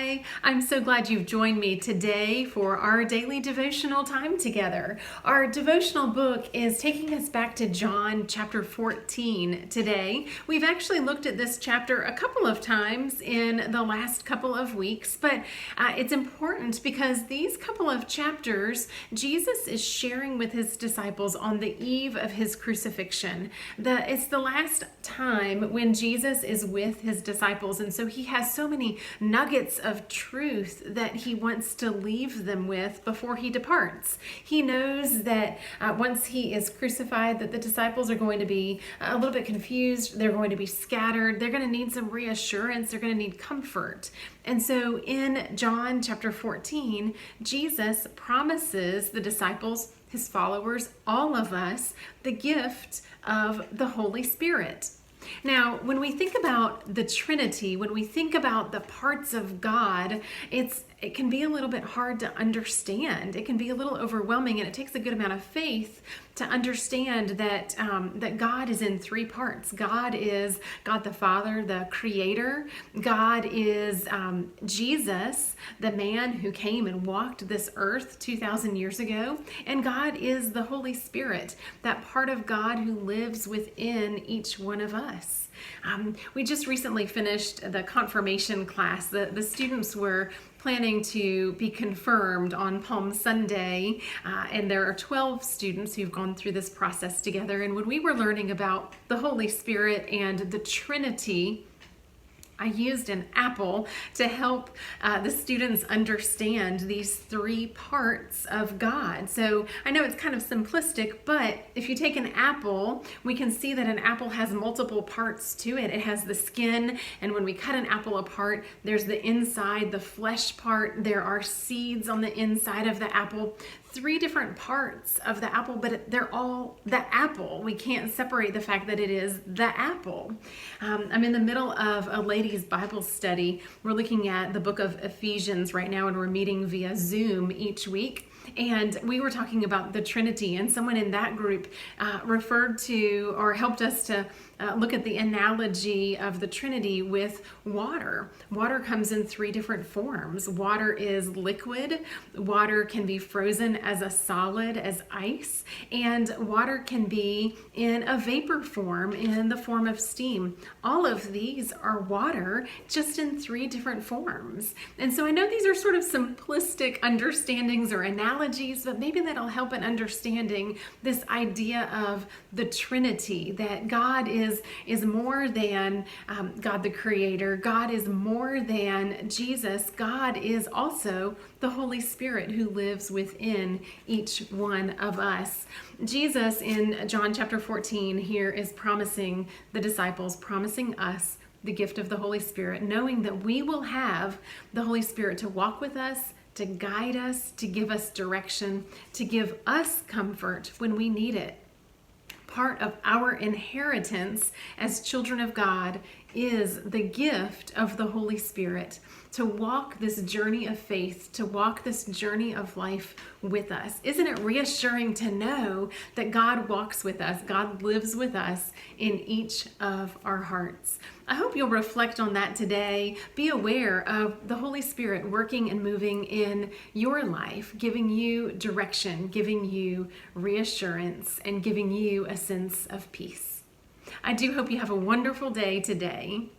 Hi, I'm so glad you've joined me today for our daily devotional time together. Our devotional book is taking us back to John chapter 14 today. We've actually looked at this chapter a couple of times in the last couple of weeks, but it's important because these couple of chapters, Jesus is sharing with his disciples on the eve of his crucifixion. It's the last time when Jesus is with his disciples, and so he has so many nuggets of truth that he wants to leave them with before he departs. He knows that once he is crucified, that the disciples are going to be a little bit confused. They're going to be scattered. They're going to need some reassurance. They're going to need comfort. And so in John chapter 14, Jesus promises the disciples, his followers, all of us, the gift of the Holy Spirit. Now, when we think about the Trinity, when we think about the parts of God, it can be a little bit hard to understand. It can be a little overwhelming, and it takes a good amount of faith to understand that that God is in three parts. God is God the Father, the Creator. God is Jesus, the man who came and walked this earth 2,000 years ago. And God is the Holy Spirit, that part of God who lives within each one of us. We just recently finished the confirmation class. The students were planning to be confirmed on Palm Sunday, and there are 12 students who've gone through this process together. And when we were learning about the Holy Spirit and the Trinity, I used an apple to help the students understand these three parts of God. So I know it's kind of simplistic, but if you take an apple, we can see that an apple has multiple parts to it. It has the skin, and when we cut an apple apart, there's the inside, the flesh part. There are seeds on the inside of the apple. Three different parts of the apple, but they're all the apple. We can't separate the fact that it is the apple. I'm in the middle of a ladies' Bible study. We're looking at the book of Ephesians right now, and we're meeting via Zoom each week. And we were talking about the Trinity, and someone in that group referred to or helped us to look at the analogy of the Trinity with water. Water comes in three different forms. Water is liquid, water can be frozen as a solid, as ice, and water can be in a vapor form, in the form of steam. All of these are water, just in three different forms. And so I know these are sort of simplistic understandings or analogies, but maybe that'll help in understanding this idea of the Trinity, that God is more than God the Creator. God is more than Jesus. God is also the Holy Spirit who lives within each one of us. Jesus in John chapter 14 here is promising the disciples, promising us the gift of the Holy Spirit, knowing that we will have the Holy Spirit to walk with us, to guide us, to give us direction, to give us comfort when we need it. Part of our inheritance as children of God is the gift of the Holy Spirit to walk this journey of faith, to walk this journey of life with us. Isn't it reassuring to know that God walks with us, God lives with us in each of our hearts? I hope you'll reflect on that today. Be aware of the Holy Spirit working and moving in your life, giving you direction, giving you reassurance, and giving you a sense of peace. I do hope you have a wonderful day today.